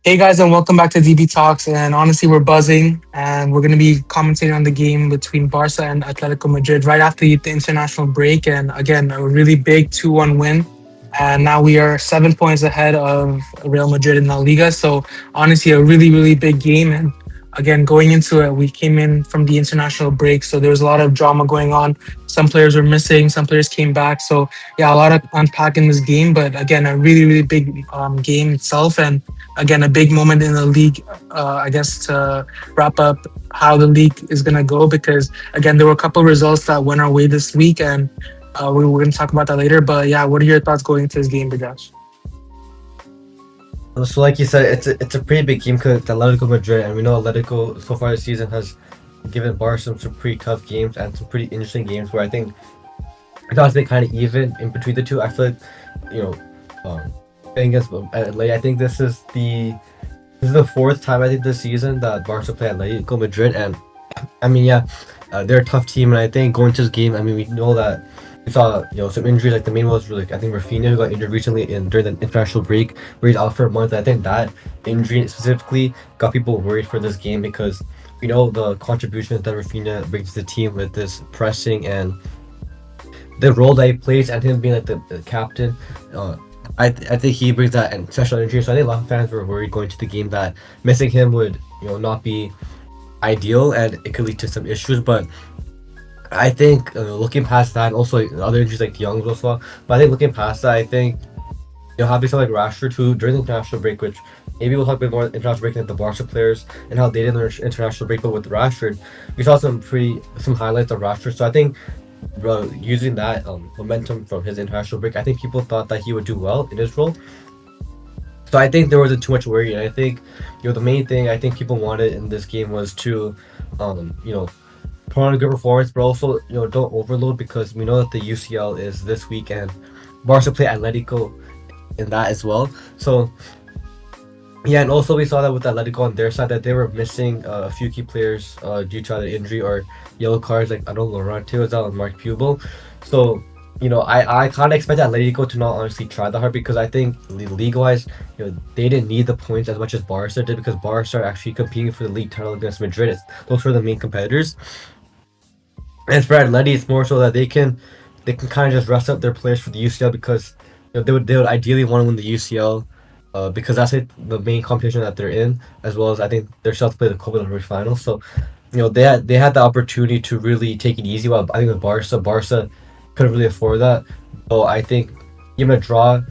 Hey guys, and welcome back to DB Talks. And honestly, we're buzzing, and we're going to be commentating on the game between Barca and Atletico Madrid right after the international break. And again, a really big 2-1 win. And now we are 7 points ahead of Real Madrid in La Liga. So honestly, a really, really big game. And again, going into it, we came in from the international break, so there was a lot of drama going on. Some players were missing, some players came back. So yeah, a lot of unpack in this game. But again, a really, really big game itself. And again, a big moment in the league, I guess, to wrap up how the league is going to go. Because, again, there were a couple of results that went our way this week, and we're going to talk about that later. But yeah, what are your thoughts going into this game, Bajash? So, like you said, it's a pretty big game because it's Atletico Madrid, and we know Atletico so far this season has given Barca some pretty tough games and some pretty interesting games where I think it's been kind of even in between the two. I feel like, you know, playing against LA, I think this is the fourth time I think this season that Barca play Atletico Madrid, and I mean, yeah, they're a tough team, and I think going to this game, I mean, we know that we saw some injuries. Like the main one was really, I think Rafinha, who got injured recently during the international break, where he's out for a month. I think that injury specifically got people worried for this game because we know the contributions that Rafinha brings to the team with this pressing and the role that he plays, and him being like the captain. Uh, I think he brings that and special energy. So I think a lot of fans were worried going to the game that missing him would not be ideal and it could lead to some issues. But I think looking past that, and also other injuries like Young's also. But I think looking past that, I think having someone like Rashford who during the international break, which maybe we'll talk a bit more international break like the Barca players and how they did their international break, but with Rashford, we saw some highlights of Rashford. So I think using that momentum from his international break, I think people thought that he would do well in his role. So I think there wasn't too much worry, and I think the main thing I think people wanted in this game was to put on a good performance, but also don't overload because we know that the UCL is this week and Barca play Atletico in that as well. So yeah, and also we saw that with Atletico on their side that they were missing a few key players due to either injury or yellow cards. Like I don't know, Laurentio is out and Mark Pubel. So I kind of expect Atletico to not honestly try that hard because I think league wise, they didn't need the points as much as Barca did because Barca are actually competing for the league title against Madrid. Those were the main competitors. And for Atleti, it's more so that they can kind of just rest up their players for the UCL because they would ideally want to win the UCL because that's the main competition that they're in, as well as I think they're still to play the Copa del Rey final. So, they had the opportunity to really take it easy. While I think with Barca couldn't really afford that. So I think even a draw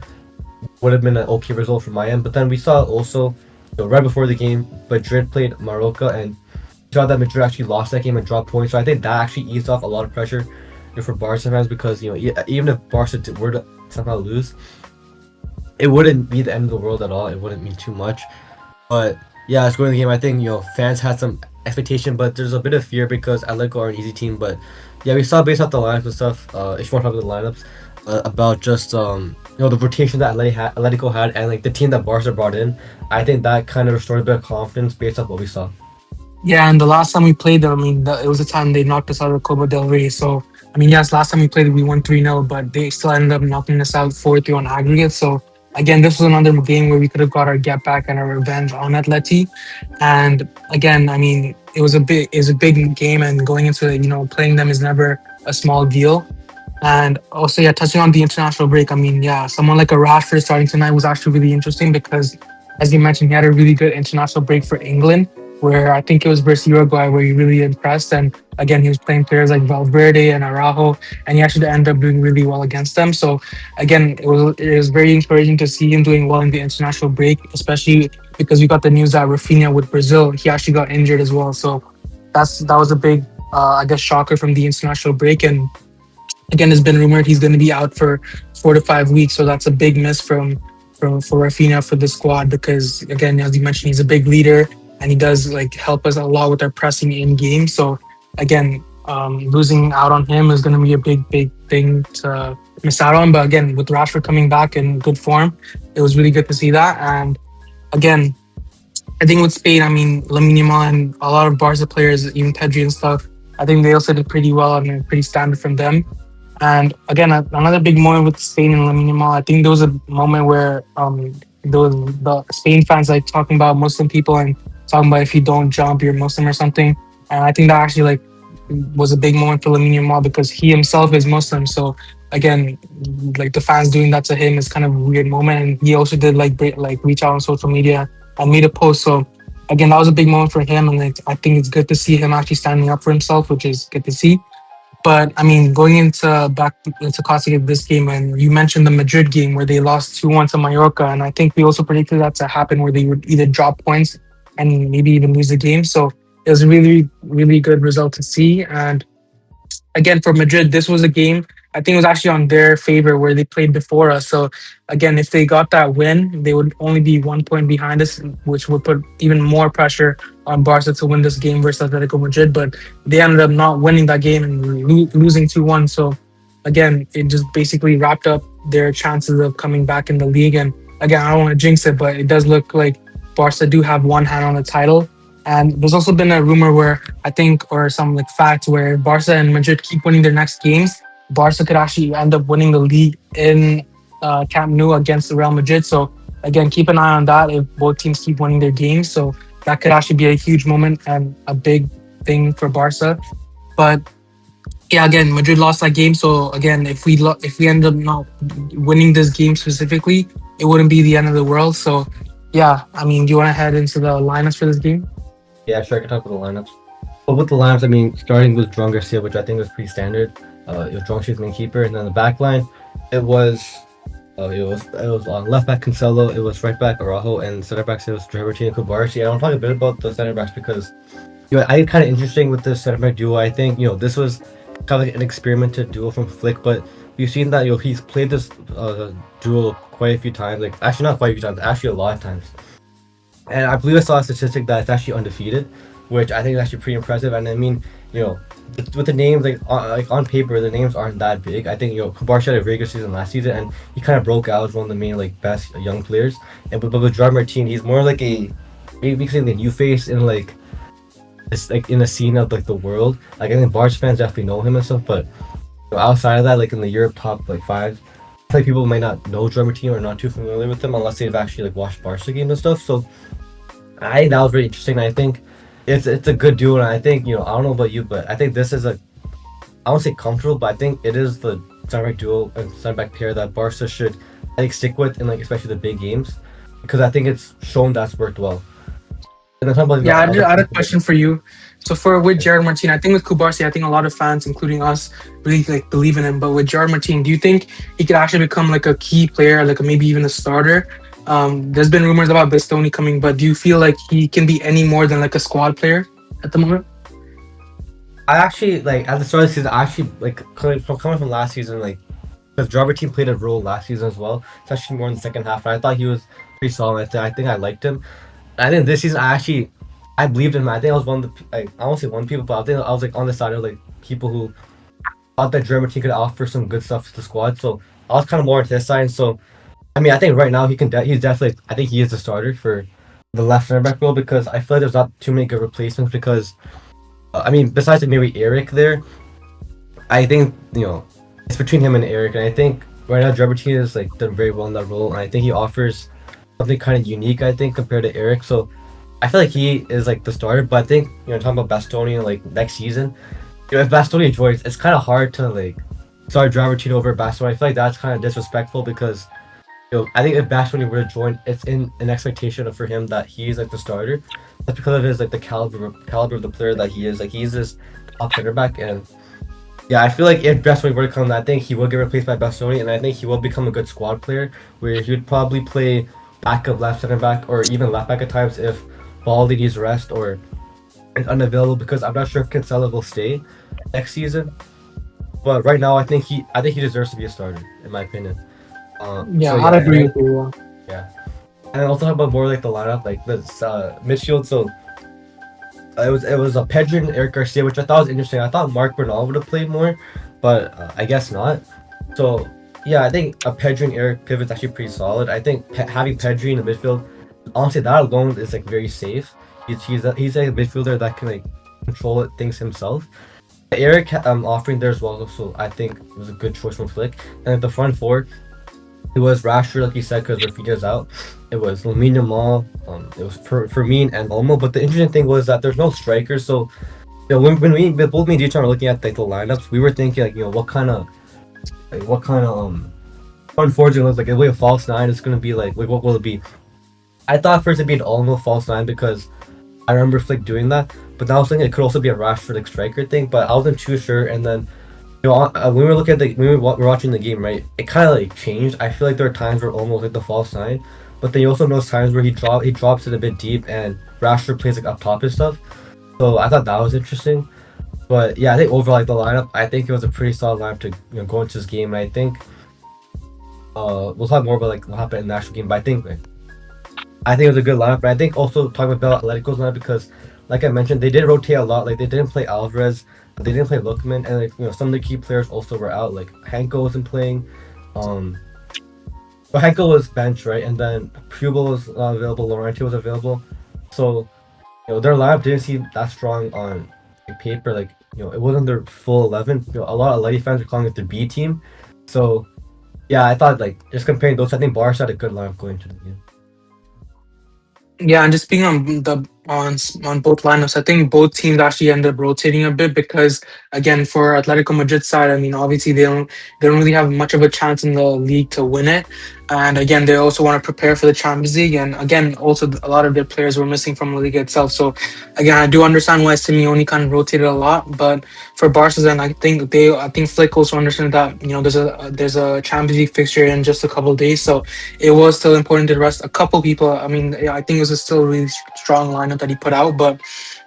would have been an okay result from my end. But then we saw also, right before the game, Madrid played Morocco and saw that Madrid actually lost that game and dropped points. So I think that actually eased off a lot of pressure for Barca fans because even if Barca were to somehow lose, it wouldn't be the end of the world at all. It wouldn't mean too much. But yeah, it's going to the game. I think fans had some expectation, but there's a bit of fear because Atletico are an easy team. But yeah, we saw based off the lineups and stuff. If you want to talk about the lineups, about just the rotation that Atletico had, and like the team that Barca brought in, I think that kind of restored a bit of confidence based off what we saw. Yeah, and the last time we played them, I mean, it was the time they knocked us out of the Copa del Rey. So, I mean, yes, last time we played, we won 3-0, but they still ended up knocking us out 4-3 on aggregate. So, again, this was another game where we could have got our get back and our revenge on Atleti. And again, I mean, it was a big game, and going into it, playing them is never a small deal. And also, yeah, touching on the international break, I mean, yeah, someone like a Rashford starting tonight was actually really interesting because, as you mentioned, he had a really good international break for England, where I think it was versus Uruguay where he really impressed. And again, he was playing players like Valverde and Araujo, and he actually ended up doing really well against them. So again, it was very encouraging to see him doing well in the international break, especially because we got the news that Rafinha with Brazil, he actually got injured as well. So that was a big, I guess, shocker from the international break. And again, it's been rumored he's going to be out for 4 to 5 weeks. So that's a big miss for Rafinha for the squad because again, as you mentioned, he's a big leader and he does like help us a lot with our pressing in game. So again, losing out on him is going to be a big thing to miss out on. But again, with Rashford coming back in good form, it was really good to see that. And again, I think with Spain, I mean, Lamine Yamal and a lot of Barca players, even Pedri and stuff, I think they also did pretty well and pretty standard from them. And again, another big moment with Spain and Lamine Yamal. I think there was a moment where those the Spain fans like talking about Muslim people and talking about if you don't jump, you're Muslim or something. And I think that actually like was a big moment for Lamine Yamal because he himself is Muslim. So again, like the fans doing that to him is kind of a weird moment. And he also did like like reach out on social media and made a post. So again, that was a big moment for him, and like, I think it's good to see him actually standing up for himself, which is good to see. But I mean, going into back into classic this game, and you mentioned the Madrid game where they lost 2-1 to Mallorca, and I think we also predicted that to happen where they would either drop points and maybe even lose the game. So it was a really, really good result to see. And again for Madrid, this was a game I think it was actually on their favor where they played before us. So again, if they got that win, they would only be 1 point behind us, which would put even more pressure on Barca to win this game versus Atletico Madrid. But they ended up not winning that game and losing 2-1. So again, it just basically wrapped up their chances of coming back in the league. And again, I don't want to jinx it, but it does look like Barca do have one hand on the title. And there's also been a rumor where I think, or some like facts where Barca and Madrid keep winning their next games, Barca could actually end up winning the league in Camp Nou against Real Madrid. So again, keep an eye on that if both teams keep winning their games. So that could actually be a huge moment and a big thing for Barca. But yeah, again, Madrid lost that game. So again, if we end up not winning this game specifically, it wouldn't be the end of the world. So yeah, I mean, do you want to head into the lineups for this game? Yeah, sure, I can talk about the lineups. But with the lineups, I mean, starting with John Garcia, which I think was pretty standard. It was Drong's main keeper, and then the back line, it was it was on left back Cancelo, it was right back Araujo, and center backs it was Gerard Martín and Kubarsi. And I'll talk a bit about the center backs because I kind of interesting with this center back duo. I think this was kind of like an experimented duo from Flick, but we've seen that he's played this duo quite a few times. Like actually not quite a few times, actually a lot of times. And I believe I saw a statistic that it's actually undefeated, which I think is actually pretty impressive. And I mean, with the names like on paper, the names aren't that big. I think Kubarsi had a very good season last season, and he kind of broke out as one of the main like best young players. And but with Gerard Martin, he's more like maybe we can say the new face in like it's like in the scene of like the world. Like I think Barca fans definitely know him and stuff, but outside of that, like in the Europe top like five, like people might not know Gerard Martin or not too familiar with him unless they've actually like watched Barca games and stuff. So I think that was very interesting. I think it's a good duo, and I think I don't know about you, but I think this is I won't say comfortable, but I think it is the center back duo and center back pair that Barca should I think stick with in like especially the big games because I think it's shown that's worked well. And then about Yeah, I had a question for you. So for with Gerard Martin, I think with Kubarsi, I think a lot of fans, including us, really like believe in him. But with Gerard Martin, do you think he could actually become like a key player, like maybe even a starter? There's been rumors about Bastoni coming, but do you feel like he can be any more than like a squad player at the moment? I actually like at the start of the season. I actually like coming from last season, like because Gerard Martin played a role last season as well, especially more in the second half. And I thought he was pretty solid. I think I liked him. I think this season I believed in him. I think I was one of the like I won't say one people, but I think I was like on the side of like people who thought that Gerard Martin could offer some good stuff to the squad. So I was kind of more into his side. So I mean, I think right now he's definitely I think he is the starter for the left center back role because I feel like there's not too many good replacements because I mean besides like maybe Eric there, I think it's between him and Eric, and I think right now Gerard Martin is like done very well in that role, and I think he offers something kind of unique I think compared to Eric. So I feel like he is like the starter, but I think talking about Bastoni like next season, if Bastoni joins, it's kind of hard to like start Gerard Martin over Bastoni. I feel like that's kind of disrespectful because I think if Bastoni were to join, it's in an expectation for him that he's like the starter. That's because of his like the caliber of the player that he is. Like he's this top center back, and yeah, I feel like if Bastoni were to come, I think he will get replaced by Bastoni, and I think he will become a good squad player where he would probably play backup left center back or even left back at times if Baldy needs rest or is unavailable because I'm not sure if Cancelo will stay next season. But right now, I think he deserves to be a starter in my opinion. Yeah, So I'd yeah, agree with you. yeah. And also talk about more like the lineup, like this midfield. So it was a Pedri and Eric Garcia, which I thought was interesting. I thought Mark Bernal would have played more, but I guess not. So yeah, I think a Pedri and Eric pivot's actually pretty solid. I think having Pedri in the midfield, honestly, that alone is like very safe. He's a midfielder that can like control things himself. Eric offering there as well, so I think it was a good choice from Flick. And at the front four, It was Rashford, like you said, because Rafinha's out. It was Lamine Yamal. It was for me and Olmo. But the interesting thing was that there's no strikers. So when we both me and Deacon were looking at like the lineups, we were thinking like what kind of unfortunately like if we have false nine, it's gonna be like what will it be? I thought first it'd be an Olmo false nine because I remember Flick doing that. But now I was thinking it could also be a Rashford like striker thing. But I wasn't too sure. And then when we were looking at when we were watching the game, right, it kind of like changed. I feel like there are times where almost like the false nine, but then you also notice times where he drops it a bit deep and Rashford plays like up top and stuff. So I thought that was interesting. But yeah, I think overall like the lineup, I think it was a pretty solid lineup to go into this game. And I think we'll talk more about like what happened in the actual game, but I think it was a good lineup. But I think also talking about Atletico's lineup because like I mentioned, they did rotate a lot. Like they didn't play Alvarez, they didn't play Lookman, and like some of the key players also were out. Like Henko wasn't playing. Um, but Henko was bench, right? And then Pubel was available. Laurenti was available. So their lineup didn't seem that strong on paper. Like it wasn't their full 11. A lot of Atleti fans are calling it their B team. So yeah, I thought like just comparing those, I think Barca had a good lineup going into the game. Yeah, and just speaking on on both lineups, I think both teams actually ended up rotating a bit because again, for Atletico Madrid side, I mean, obviously they don't really have much of a chance in the league to win it, and again, they also want to prepare for the Champions League, and again, also a lot of their players were missing from the league itself. So again, I do understand why Simeone kind of rotated a lot, but for Barca's end, I think Flick also understood that there's a Champions League fixture in just a couple of days, so it was still important to rest a couple people. I mean, yeah, I think it was a still really strong lineup that he put out. But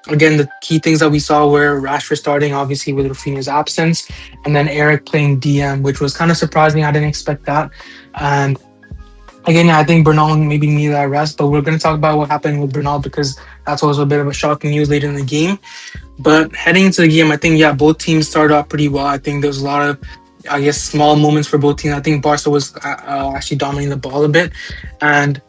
again, the key things that we saw were Rashford starting, obviously with Rafinha's absence, and then Eric playing DM, which was kind of surprising. I didn't expect that. And again, yeah, I think Bernal maybe needed that rest. But we're going to talk about what happened with Bernal because that's also a bit of a shocking news later in the game. But heading into the game, I think yeah, both teams started off pretty well. I think there was a lot of I guess small moments for both teams. I think Barca was actually dominating the ball a bit, and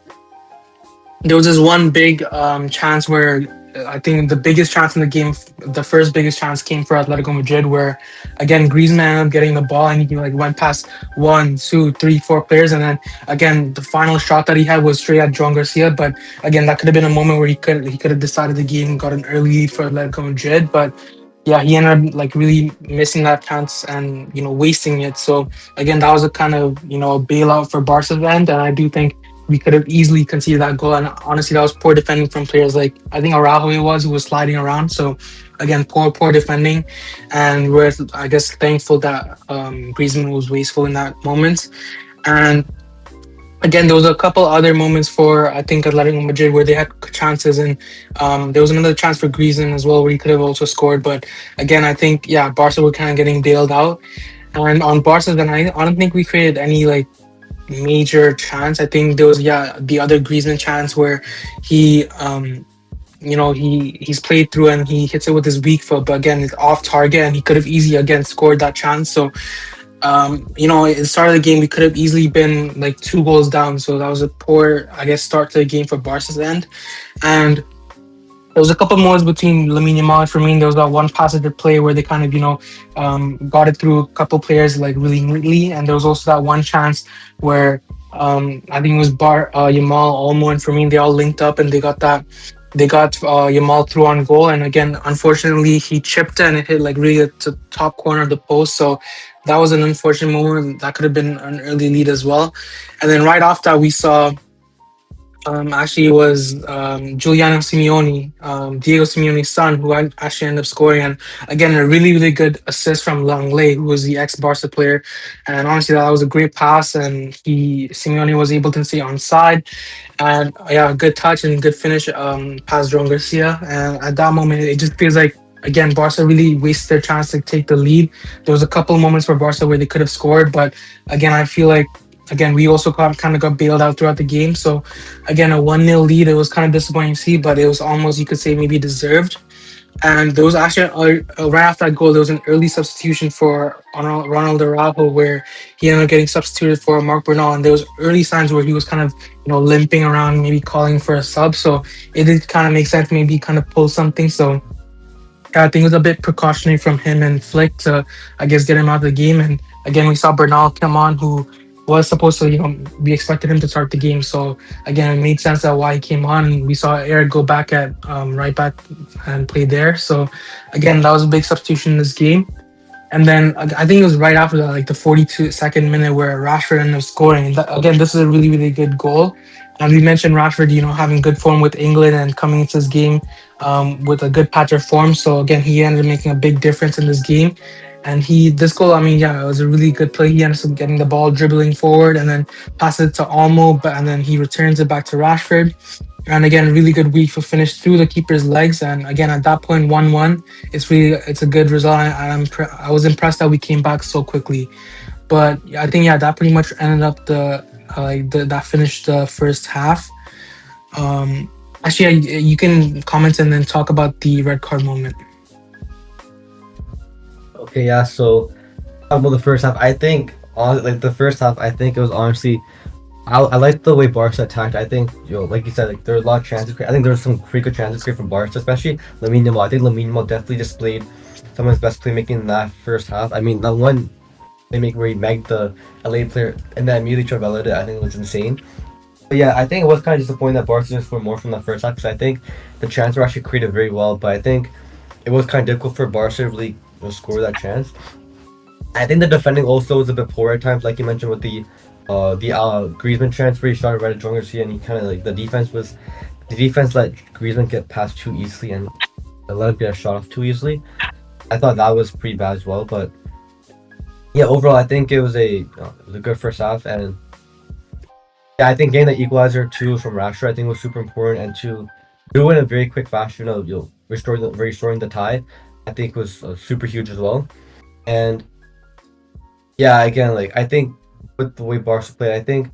there was this one big chance where I think the biggest chance in the game, the first biggest chance came for Atletico Madrid, where again Griezmann ended up getting the ball and he like went past one, two, three, four players, and then again the final shot that he had was straight at John Garcia. But again, that could have been a moment where he could have decided the game and got an early lead for Atletico Madrid, but. Yeah, he ended up like really missing that chance and wasting it. So again, that was a kind of a bailout for Barca's end, and I do think we could have easily conceded that goal. And honestly, that was poor defending from players like I think Araujo it was who was sliding around. So again, poor defending, and we're I guess thankful that Griezmann was wasteful in that moment. And again, there was a couple other moments for I think Atletico Madrid where they had chances, and there was another chance for Griezmann as well where he could have also scored. But again, I think yeah, Barca were kind of getting bailed out. And on Barca, then I don't think we created any like major chance. I think there was yeah the other Griezmann chance where he he's played through and he hits it with his weak foot, but again it's off target and he could have easily again scored that chance. So at the start of the game we could have easily been like 2 goals down. So that was a poor I guess start to the game for Barca's end. And there was a couple moments between Lamine Yamal and Firmino. There was that one passage play where they kind of, got it through a couple players like really neatly. And there was also that one chance where I think it was Yamal, Olmo, and Firmino. They all linked up and they got Yamal through on goal. And again, unfortunately, he chipped it and it hit like really at the top corner of the post. So that was an unfortunate moment. That could have been an early lead as well. And then right after that, we saw actually, it was Giuliano Simeone, Diego Simeone's son, who actually ended up scoring. And again, a really, really good assist from Langley, who was the ex-Barca player. And honestly, that was a great pass, and Simeone was able to stay on side. And yeah, good touch and good finish past John Garcia. And at that moment, it just feels like again Barca really wasted their chance to take the lead. There was a couple of moments for Barca where they could have scored, but again, I feel like again we also kind of got bailed out throughout the game. So again, a 1-0 lead, it was kind of disappointing to see, but it was almost you could say maybe deserved. And there was actually right after that goal, there was an early substitution for Ronald Araujo, where he ended up getting substituted for Mark Bernal. And there was early signs where he was kind of limping around, maybe calling for a sub. So it did kind of make sense, maybe kind of pull something. So yeah, I think it was a bit precautionary from him and Flick to, I guess, get him out of the game. And again, we saw Bernal come on, who was supposed to, we expected him to start the game. So again, it made sense that why he came on. We saw Eric go back at right back and play there. So again, that was a big substitution in this game. And then I think it was right after that, like the 42nd minute, where Rashford ended up scoring. And again, this is a really, really good goal. And we mentioned Rashford, having good form with England and coming into this game with a good patch of form. So again, he ended up making a big difference in this game. And this goal, I mean, yeah, it was a really good play. He ended up getting the ball, dribbling forward, and then passes it to Olmo, but and then he returns it back to Rashford. And again, really good week for finish through the keeper's legs. And again, at that point, 1-1, it's a good result. I was impressed that we came back so quickly. But I think, yeah, that pretty much ended up that finished the first half. Um, Actually, you can comment and then talk about the red card moment. Okay, yeah. So about the first half, I think on like the first half, I think it was honestly I like the way Barca attacked. I think like you said, like there were a lot of chances. I think there was some pretty good chances created from Barca, especially Lamine Yamal. I think Lamine Yamal definitely displayed some of his best playmaking in that first half. I mean, that one playmaking where he megged the LA player and then immediately traveled it, I think it was insane. But yeah, I think it was kind of disappointing that Barca didn't score more from that first half because I think the chances were actually created very well. But I think it was kind of difficult for Barca to really score that chance. I think the defending also was a bit poor at times, like you mentioned with the Griezmann transfer. He started right at John Garcia, and he kind of like the defense let Griezmann get past too easily and let him get a shot off too easily. I thought that was pretty bad as well, but yeah, overall I think it was a good first half, and yeah, I think getting the equalizer too from Rashford I think was super important, and to do it in a very quick fashion, restoring the tie, I think was super huge as well, and yeah, again, like I think with the way Barca played, I think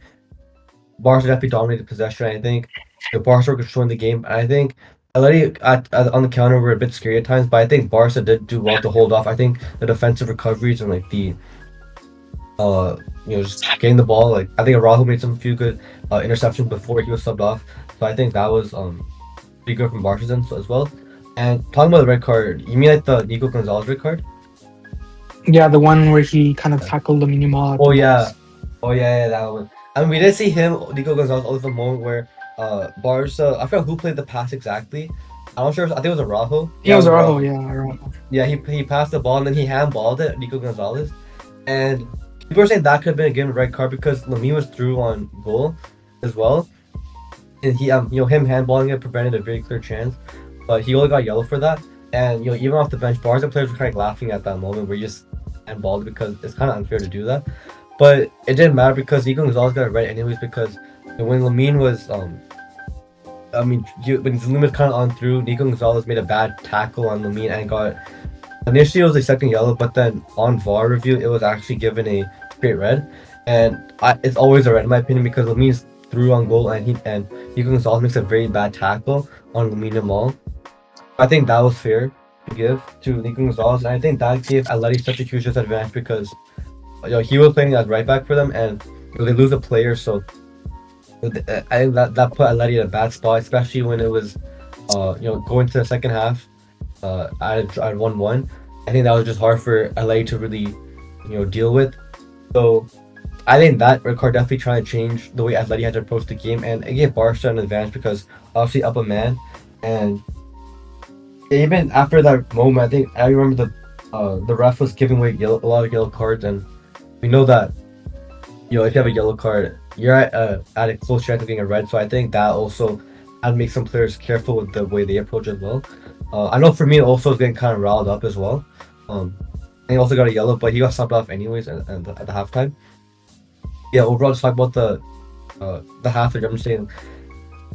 Barca definitely dominated possession. I think the Barca were controlling the game, and I think Atleti on the counter were a bit scary at times, but I think Barca did do well to hold off. I think the defensive recoveries and like the uh just getting the ball, like I think Araujo made some few good interceptions before he was subbed off, so I think that was pretty good from Barca's end as well. And talking about the red card, you mean like the Nico Gonzalez red card? Yeah, the one where he kind of tackled the minimal at Oh the yeah, box. oh yeah, that one. I mean, we did see him, Nico Gonzalez, also the moment where Barca. I forgot who played the pass exactly. I'm not sure. I think it was Araujo. Yeah, Yeah, it it was was Araujo. Araujo. Yeah, Araujo. Yeah, he passed the ball and then he handballed it, Nico Gonzalez. And people were saying that could have been a given red card because Lamine was through on goal as well, and he him handballing it prevented a very clear chance, but he only got yellow for that. And even off the bench, Barca players were kind of laughing at that moment where he just handballed because it's kind of unfair to do that. But it didn't matter because Nico Gonzalez got a red anyways because when Lamine was when Lamine was kind of on through, Nico Gonzalez made a bad tackle on Lamine and got initially it was a second yellow, but then on VAR review it was actually given a straight red, and it's always a red in my opinion because Lamine's through on goal and Nico Gonzalez makes a very bad tackle on Lamine Yamal. I think that was fair to give to Nico Gonzalez, and I think that gave Atleti such a huge disadvantage because he was playing as right back for them, and they lose a player, so I think that put Atleti in a bad spot, especially when it was going to the second half at 1-1. I think that was just hard for Atleti to really deal with. So I think that red card definitely trying to change the way Atleti had to approach the game, and it gave Barca an advantage because obviously up a man, and even after that moment, I think I remember the ref was giving away a lot of yellow cards, and we know that if you have a yellow card, you're at a close chance of getting a red. So I think that also had to make some players careful with the way they approach as well. I know for me also was getting kind of riled up as well. And he also got a yellow, but he got subbed off anyways and at the halftime. Yeah, overall, just talk about the half. I'm just saying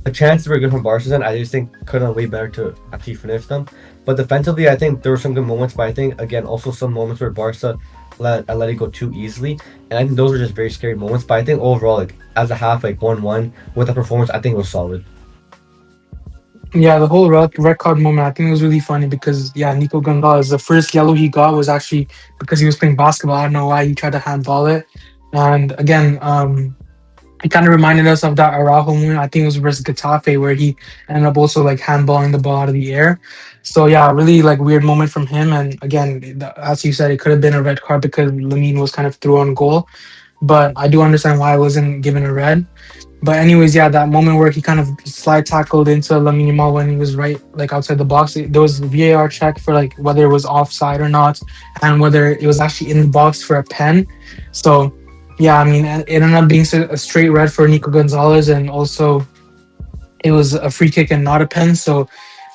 the chances were good from Barca's end. I just think could have way better to actually finish them. But defensively, I think there were some good moments. But I think again also some moments where Barca let it go too easily, and I think those were just very scary moments. But I think overall, like as a half, like 1-1 with the performance, I think it was solid. Yeah, the whole red card moment, I think it was really funny because, yeah, Nico Gonzalez, the first yellow he got was actually because he was playing basketball. I don't know why he tried to handball it. And again, it kind of reminded us of that Araujo moment. I think it was versus Getafe where he ended up also like handballing the ball out of the air. So yeah, really like weird moment from him. And again, as you said, it could have been a red card because Lamine was kind of through on goal. but I do understand why I wasn't given a red. But anyways, yeah, that moment where he kind of slide tackled into Lamine Yamal when he was right like outside the box, there was a VAR check for like whether it was offside or not, and whether it was actually in the box for a pen. So yeah, I mean, it ended up being a straight red for Nico Gonzalez, and also it was a free kick and not a pen. So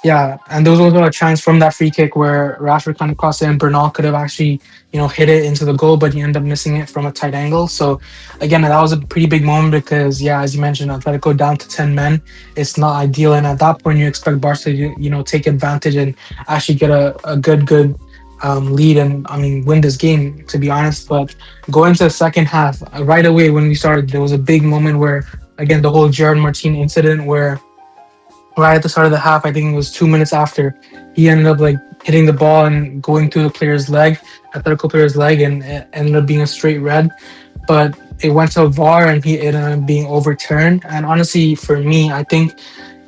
yeah, and there was also a chance from that free kick where Rashford kind of crossed it and Bernal could have actually, hit it into the goal, but he ended up missing it from a tight angle. So again, that was a pretty big moment because yeah, as you mentioned, Atletico down to 10 men. It's not ideal. And at that point you expect Barca to, take advantage and actually get a good lead and I mean win this game to be honest. But going to the second half, right away when we started, there was a big moment where again the whole Gerard Martin incident where right at the start of the half, I think it was 2 minutes after, he ended up like hitting the ball and going through the player's leg, Atletico player's leg, and it ended up being a straight red. But it went to VAR and it ended up being overturned. And honestly, for me, I think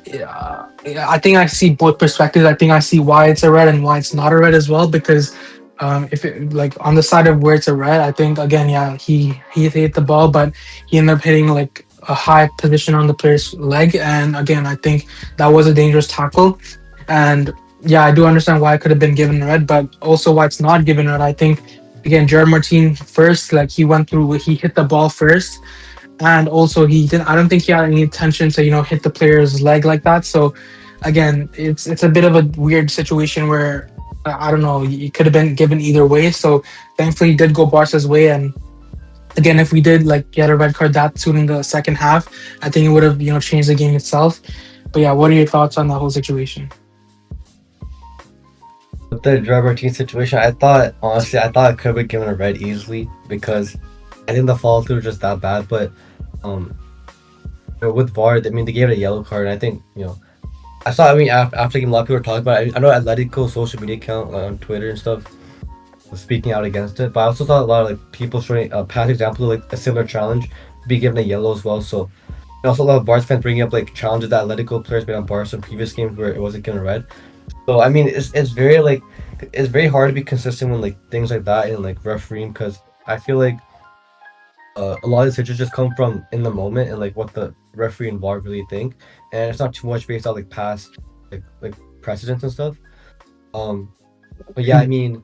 I see both perspectives. I think I see why it's a red and why it's not a red as well. Because if it like on the side of where it's a red, I think again, yeah, he hit the ball, but he ended up hitting like a high position on the player's leg, and again, I think that was a dangerous tackle. And yeah, I do understand why it could have been given red, but also why it's not given red. I think again, Gerard Martin first, like he hit the ball first, and also he didn't. I don't think he had any intention to hit the player's leg like that. So again, it's a bit of a weird situation where I don't know. It could have been given either way. So thankfully, he did go Barca's way. And again, if we did like get a red card that soon in the second half, I think it would have changed the game itself. But yeah, what are your thoughts on that whole situation? With the driver team situation, I thought honestly, I thought it could be given a red easily because I think the follow through was just that bad. But um, with VAR, I mean, they gave it a yellow card. And I think I saw. I mean, after the game, a lot of people were talking about it. I know Atletico social media account on Twitter and stuff was speaking out against it. But I also saw a lot of like people showing past examples of like a similar challenge be given a yellow as well. So and also a lot of Barca fans bringing up like challenges that Atletico players made on Barca in previous games where it wasn't given a red. So I mean, it's very like it's very hard to be consistent when like things like that and like refereeing because I feel like a lot of decisions just come from in the moment and like what the referee and VAR really think, and it's not too much based on like past like precedents and stuff. Um, but yeah, I mean,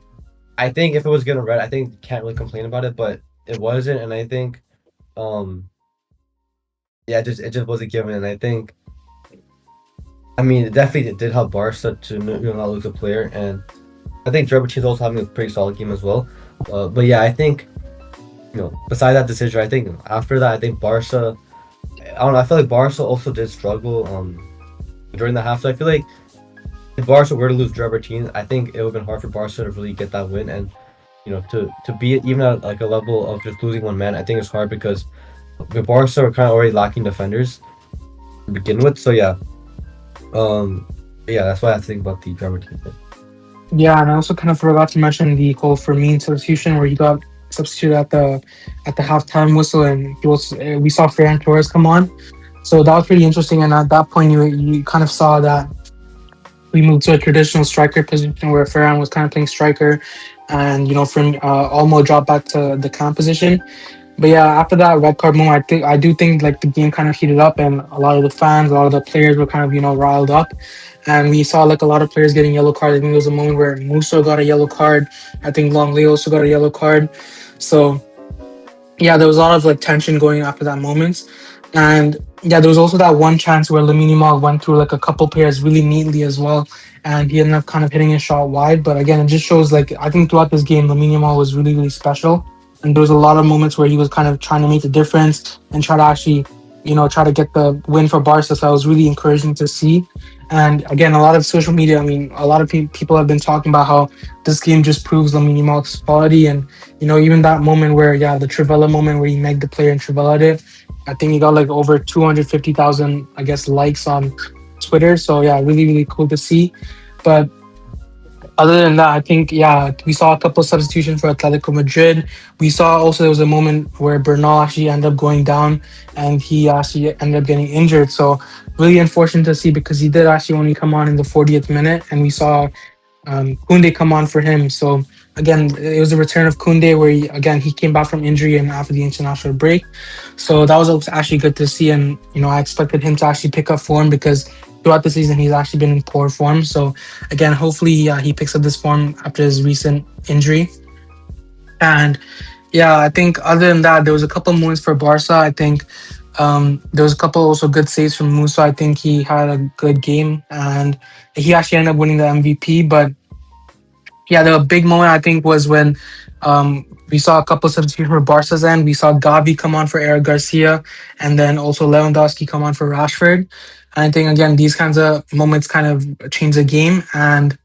I think if it was given red, I think you can't really complain about it, but it wasn't, and I think um yeah, it just wasn't given, and I think I mean it definitely did help Barca to not lose a player, and I think Gerard is also having a pretty solid game as well. But yeah, I think beside that decision, I think after that, I think Barca. I don't know. I feel like Barca also did struggle during the half. So I feel like if Barca were to lose Gerard Martin, I think it would have been hard for Barca to really get that win, and to be even at like a level of just losing one man. I think it's hard because the Barca are kind of already lacking defenders to begin with. So yeah, that's what I think about the Gerard Martin thing. Yeah, and I also kind of forgot to mention the whole Fermin substitution where he got substituted at the halftime whistle, and we saw Ferran Torres come on. So that was pretty interesting. And at that point, you kind of saw that we moved to a traditional striker position where Ferran was kind of playing striker, and from Olmo dropped back to the cam position. But yeah, after that red card moment, I do think like the game kind of heated up, and a lot of the fans, a lot of the players were kind of riled up, and we saw like a lot of players getting yellow cards. I think there was a moment where Musso got a yellow card. I think Longley also got a yellow card. So yeah, there was a lot of like tension going after that moment, and yeah, there was also that one chance where Lamine Yamal went through like a couple players really neatly as well, and he ended up kind of hitting a shot wide. But again, it just shows like I think throughout this game, Lamine Yamal was really special, and there was a lot of moments where he was kind of trying to make the difference and try to actually, try to get the win for Barca. So that was really encouraging to see. And again, a lot of social media, I mean, a lot of people have been talking about how this game just proves Lamine Yamal's quality, and even that moment where, yeah, the Trivella moment where he megged the player and Trivella it, I think he got like over 250,000, I guess, likes on Twitter. So yeah, really cool to see. But other than that, I think yeah, we saw a couple of substitutions for Atletico Madrid. We saw also there was a moment where Bernal actually ended up going down, and he actually ended up getting injured. So really unfortunate to see because he did actually only come on in the 40th minute, and we saw Kunde come on for him. So again, it was the return of Kunde where again he came back from injury and after the international break. So that was actually good to see, and I expected him to actually pick up form because throughout the season he's actually been in poor form. So again, hopefully he picks up this form after his recent injury. And yeah, I think other than that, there was a couple moments for Barca. I think there was a couple also good saves from Musa. I think he had a good game, and he actually ended up winning the MVP. But yeah, the big moment I think was when we saw a couple substitutions for Barca's end. We saw Gavi come on for Eric Garcia, and then also Lewandowski come on for Rashford. And I think again these kinds of moments kind of change the game, and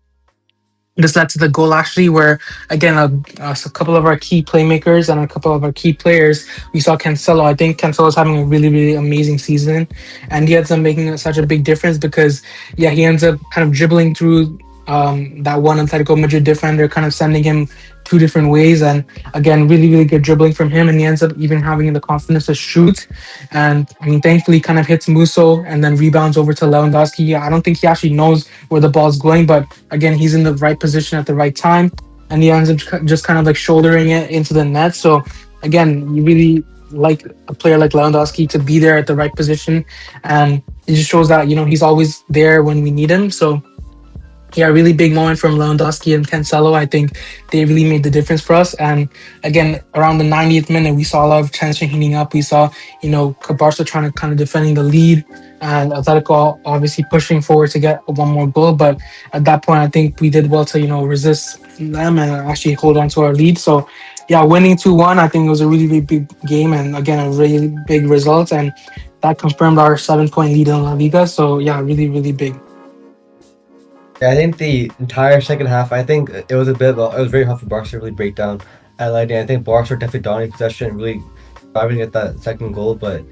this led to the goal actually, where again a couple of our key playmakers and a couple of our key players. We saw Cancelo. I think Cancelo's having a really really amazing season, and he ends up making such a big difference because yeah, he ends up kind of dribbling through that one Atletico Madrid defender, kind of sending him two different ways, and again really really good dribbling from him, and he ends up even having the confidence to shoot. And I mean, thankfully, kind of hits Muso and then rebounds over to Lewandowski. I don't think he actually knows where the ball's going, but again, he's in the right position at the right time, and he ends up just kind of like shouldering it into the net. So again, you really like a player like Lewandowski to be there at the right position, and it just shows that he's always there when we need him. So yeah, really big moment from Lewandowski and Cancelo. I think they really made the difference for us. And again, around the 90th minute, we saw a lot of tension heating up. We saw, Barca trying to kind of defending the lead, and Atletico obviously pushing forward to get one more goal. But at that point, I think we did well to, resist them and actually hold on to our lead. So yeah, winning 2-1, I think it was a really, really big game. And again, a really big result. And that confirmed our 7-point lead in La Liga. So yeah, really, really big. Yeah, I think the entire second half, I think it was a bit. It was very hard for Barca to really break down Atleti. I think Barca were definitely dominating possession and really driving to get that second goal, but it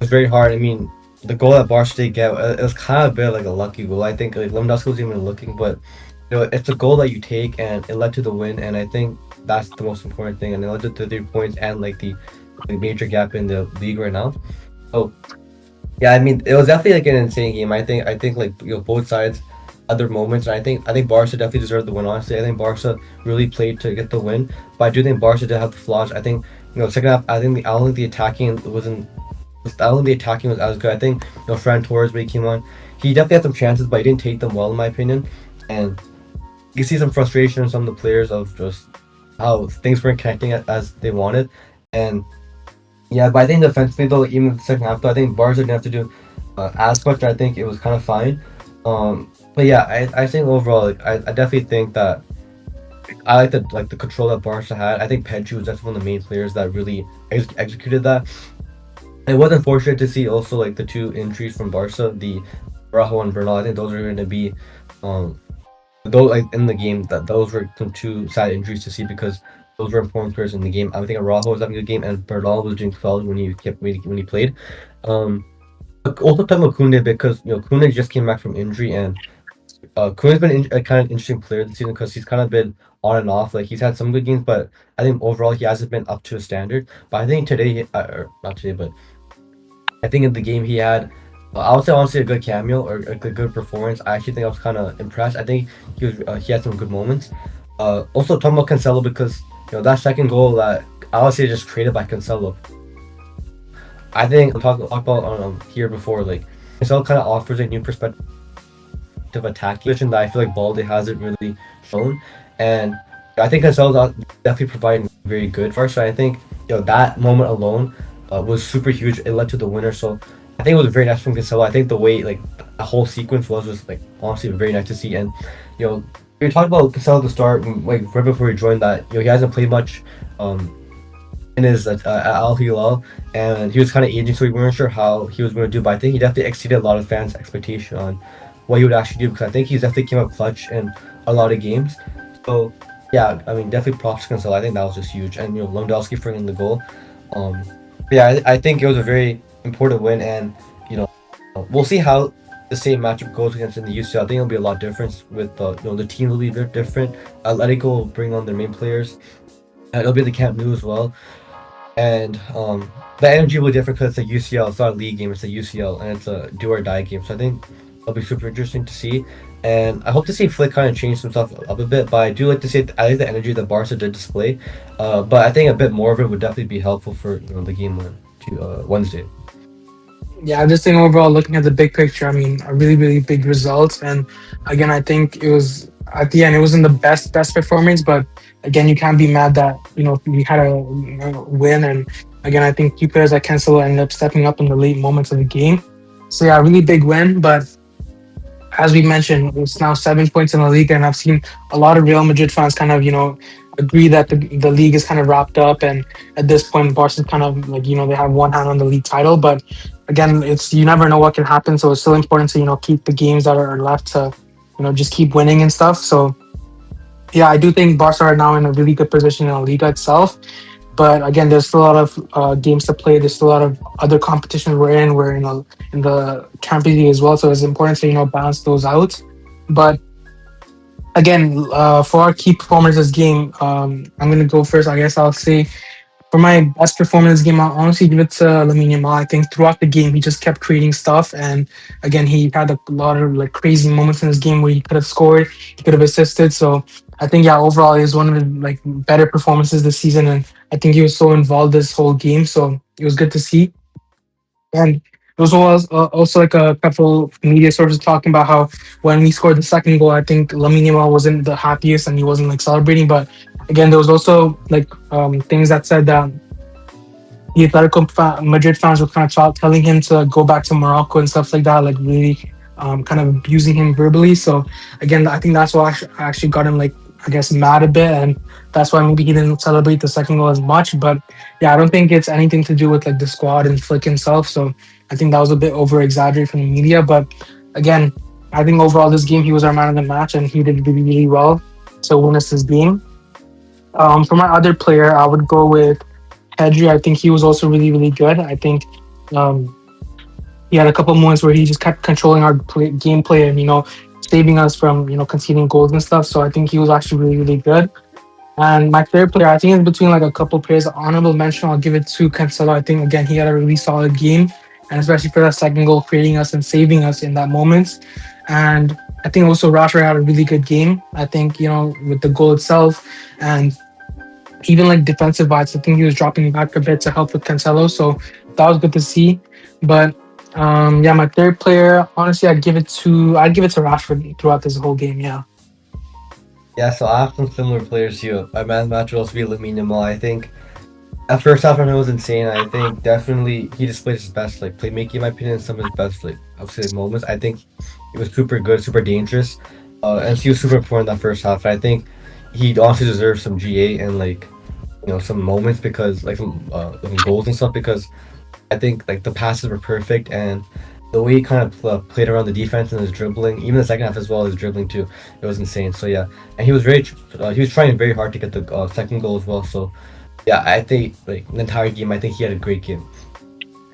was very hard. I mean, the goal that Barca did get, it was kind of a bit like a lucky goal. I think like Lewandowski was even looking, but it's a goal that you take and it led to the win, and I think that's the most important thing. And it led to the 3 points and like the major gap in the league right now. So yeah, I mean, it was definitely like an insane game. I think like both sides other moments. And I think Barca definitely deserved the win. Honestly, I think Barca really played to get the win, but I do think Barca did have the flaws. I think second half. I don't think the attacking wasn't. I don't think the attacking was as good. I think Ferran Torres when he came on, he definitely had some chances, but he didn't take them well in my opinion. And you can see some frustration in some of the players of just how things weren't connecting as they wanted. And yeah, but I think defensively though, even in the second half though, I think Barca didn't have to do as much. I think it was kind of fine. But yeah, I think overall, I definitely think that I like the control that Barca had. I think Pedri was definitely one of the main players that really executed that. It was unfortunate to see also like the two injuries from Barca, the Araujo and Bernal. I think those are going to be, those like in the game that those were some two sad injuries to see because those were important players in the game. I think Araujo was having a good game and Bernal was doing solid when he played. Also talking about Koundé because Koundé just came back from injury and Koundé's been a kind of interesting player this season because he's kind of been on and off. Like he's had some good games, but I think overall he hasn't been up to a standard. But I think today, or not today, but I think in the game he had, I would say honestly a good cameo or a good performance. I actually think I was kind of impressed. I think he had some good moments. Also talking about Cancelo because that second goal that I would say just created by Cancelo. I think I talked about here before. Like Cancelo kind of offers a new perspective of attacking position that I feel like Balde hasn't really shown, and I think Cancelo's definitely providing very good for us. So I think that moment alone was super huge. It led to the winner. So I think it was very nice from Cancelo. I think the way like the whole sequence was just like honestly very nice to see. And we talked about Cancelo at the start, like right before he joined that he hasn't played much in his Al Hilal, and he was kind of aging, so we weren't sure how he was going to do. But I think he definitely exceeded a lot of fans' expectation on what he would actually do because I think he's definitely came up clutch in a lot of games. So yeah, I mean definitely props to Cancelo. I think that was just huge, and Lewandowski for in the goal. Yeah, I think it was a very important win, and we'll see how the same matchup goes against in the UCL. I think it'll be a lot different with the team will be a bit different. Atletico will bring on their main players, and it'll be the Camp Nou as well. And the energy will be different because it's a UCL. It's not a league game. It's a UCL, and it's a do or die game. So I think It'll be super interesting to see, and I hope to see Flick kind of change himself up a bit. But I do like to see I like the energy that Barca did display, but I think a bit more of it would definitely be helpful for the game on to Wednesday. Yeah, I just think overall, looking at the big picture, I mean, a really, really big result. And again, I think it was at the end, it wasn't the best performance, but again, you can't be mad that we had a win. And again, I think key players like Cancelo ended up stepping up in the late moments of the game. So yeah, really big win. But as we mentioned, it's now 7 points in the league, and I've seen a lot of Real Madrid fans kind of agree that the league is kind of wrapped up, and at this point, Barca's kind of like they have one hand on the league title. But again, it's you never know what can happen, so it's still important to keep the games that are left to just keep winning and stuff. So yeah, I do think Barca are now in a really good position in the league itself. But again, there's still a lot of games to play. There's still a lot of other competitions we're in. We're in the Champions League as well, so it's important to balance those out. But again, for our key performers this game, I'm gonna go first. I guess I'll say for my best performance this game, I'll honestly give it to Lamine Yamal. I think throughout the game, he just kept creating stuff, and again, he had a lot of like crazy moments in this game where he could have scored, he could have assisted. So I think yeah, overall, it was one of the like better performances this season, and I think he was so involved this whole game. So it was good to see. And there was also like a couple media sources talking about how when we scored the second goal, I think Lamine Yamal wasn't the happiest and he wasn't like celebrating. But again, there was also like things that said that the Madrid fans were kind of telling him to go back to Morocco and stuff like that, like really kind of abusing him verbally. So again, I think that's what actually got him like I guess mad a bit, and that's why maybe he didn't celebrate the second goal as much. But yeah, I don't think it's anything to do with like the squad and Flick himself. So I think that was a bit over exaggerated from the media. But again, I think overall this game he was our man of the match and he did really really well to win us this game. For my other player, I would go with Pedri. I think he was also really, really good. I think um, he had a couple moments where he just kept controlling our gameplay and saving us from conceding goals and stuff. So I think he was actually really, really good. And my third player, I think it's between like a couple players. Honorable mention, I'll give it to Cancelo. I think again he had a really solid game, and especially for that second goal, creating us and saving us in that moment. And I think also Rashford had a really good game. I think with the goal itself, and even like defensive vibes. I think he was dropping back a bit to help with Cancelo, so that was good to see. But yeah, my third player, honestly, I'd give it to Rashford throughout this whole game. Yeah. Yeah, so I have some similar players to you. My man match will also be Lamine Yamal. I think at first half I know it was insane. I think definitely he displayed his best like playmaking in my opinion, some of his best like I would say moments. I think he was super good, super dangerous. And he was super important in that first half. And I think he honestly deserves some GA and like some moments because like some goals and stuff because I think like the passes were perfect and the way he kind of played around the defense and his dribbling, even the second half as well, his dribbling too, it was insane. So yeah, and he was trying very hard to get the second goal as well. So yeah, I think like the entire game, I think he had a great game.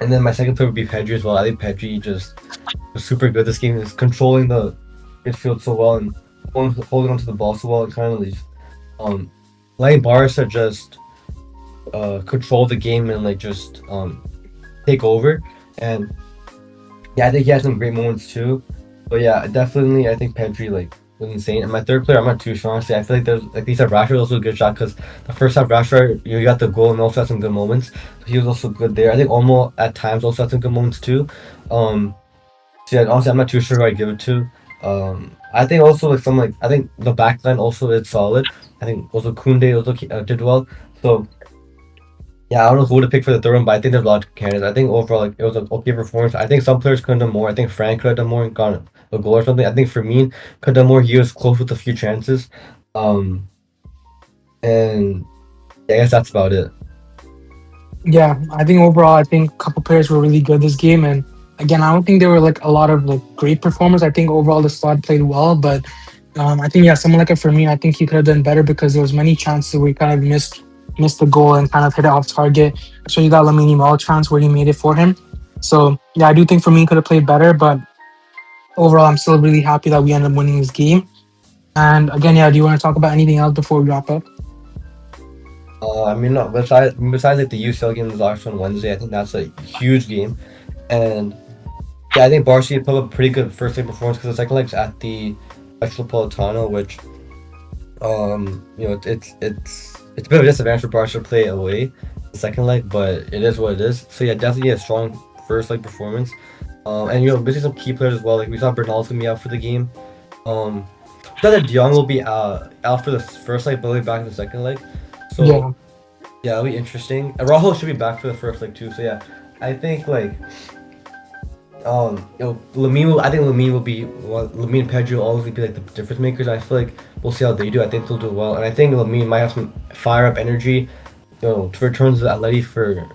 And then my second player would be Pedri as well. I think Pedri just was super good. This game is controlling the midfield so well and holding onto the ball so well and kind of like, um letting Barca just control the game and like just take over. And yeah, I think he had some great moments too. But yeah, definitely, I think Pedri like was insane. And my third player, I'm not too sure honestly. I feel like there's like he said, Rashford was also a good shot because the first half Rashford you got the goal and also had some good moments. So he was also good there. I think Olmo at times also had some good moments too. Um, so yeah, honestly, I'm not too sure who I give it to. I think also like some like I think the back line also is solid. I think also Kunde also did well. So yeah, I don't know who to pick for the third one, but I think there's a lot of candidates. I think overall, like it was an okay performance. I think some players could have done more. I think Frank could have done more and gotten a goal or something. I think Fermin could have done more. He was close with a few chances. Um, and yeah, I guess that's about it. Yeah, I think overall, I think a couple players were really good this game, and again, I don't think there were like a lot of like great performers. I think overall the squad played well, but I think yeah, someone like a for me, I think he could have done better because there was many chances where he kind of missed the goal and kind of hit it off target. Especially that Lamine Yamal chance where he made it for him. So yeah, I do think for me could have played better, but overall, I'm still really happy that we ended up winning this game. And again, yeah, do you want to talk about anything else before we wrap up? I mean, no, besides like the UCL game that was on Wednesday, I think that's a huge game. And Yeah, I think Barca put up a pretty good first leg performance because the second leg's at the Metropolitano, which it's a bit of a disadvantage for Barca to play away the second leg, but it is what it is. So yeah, definitely a strong first leg performance. And basically some key players as well. Like we saw Bernal's gonna be out for the game. Um, we thought that De Jong will be out for the first leg, but he'll be back in the second leg. So Yeah, yeah, it'll be interesting. Araujo should be back for the first leg too. So yeah, I think like Lamine will. I think Lamine will be. Well, Lamine and Pedro will always be like the difference makers. I feel like we'll see how they do. I think they'll do well, and I think Lamine might have some fire up energy, to return to the Atleti for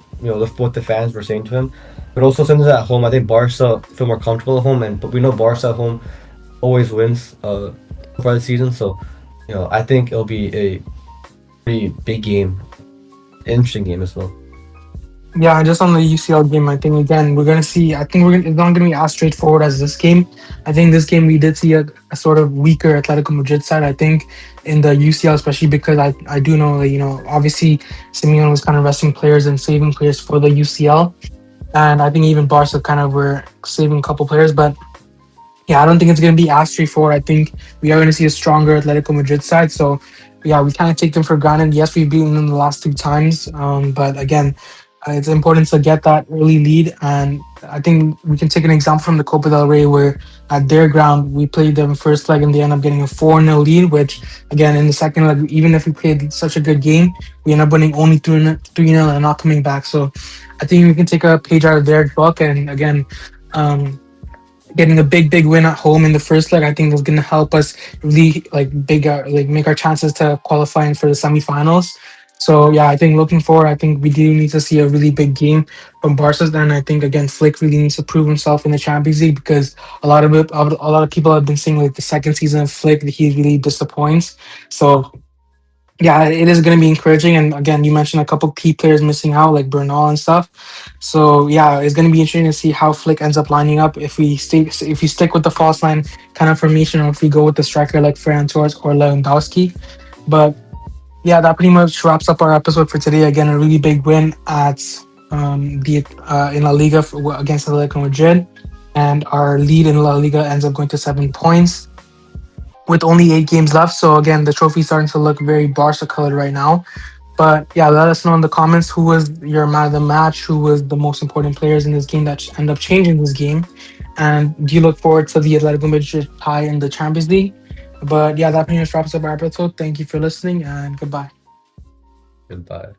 what the fans were saying to him. But also since at home, I think Barca feel more comfortable at home, but we know Barca at home always wins for the season. So I think it'll be a pretty big game, interesting game as well. yeah. And just on the UCL game, I think again we're gonna see. I think it's not gonna be as straightforward as this game. I think this game we did see a sort of weaker Atletico Madrid side. I think in the UCL, especially because I do know that obviously Simeone was kind of resting players and saving players for the UCL, and I think even Barca kind of were saving a couple players, but yeah, I don't think it's going to be as straightforward. I think we are going to see a stronger Atletico Madrid side. So, yeah, we kind of take them for granted. Yes, we've beaten them the last two times, but again, it's important to get that early lead. And I think we can take an example from the Copa del Rey, where at their ground we played them first leg and they end up getting a 4-0 lead. Which again, in the second leg, even if we played such a good game, we end up winning only 3-0 and not coming back. So, I think we can take a page out of their book. And again. Getting a big win at home in the first leg, I think is going to help us really like make our chances to qualifying for the semifinals. So yeah, I think looking forward, I think we do need to see a really big game from Barca's. Then I think again, Flick really needs to prove himself in the Champions League because a lot of people have been saying like the second season of Flick that he really disappoints. So yeah, it is going to be encouraging. And again, you mentioned a couple key players missing out, like Bernal and stuff. So yeah, it's going to be interesting to see how Flick ends up lining up. If we stick with the false line kind of formation, or if we go with the striker like Ferran Torres or Lewandowski. But yeah, that pretty much wraps up our episode for today. Again, a really big win at the in La Liga against Atletico Madrid, and our lead in La Liga ends up going to 7 points with only 8 games left. So again, the trophy's starting to look very Barca colored right now. But yeah, let us know in the comments who was your man of the match, who was the most important players in this game that end up changing this game, and do you look forward to the Atletico Madrid tie in the Champions League? But yeah, that pretty much wraps up our episode. Thank you for listening, and goodbye. Goodbye.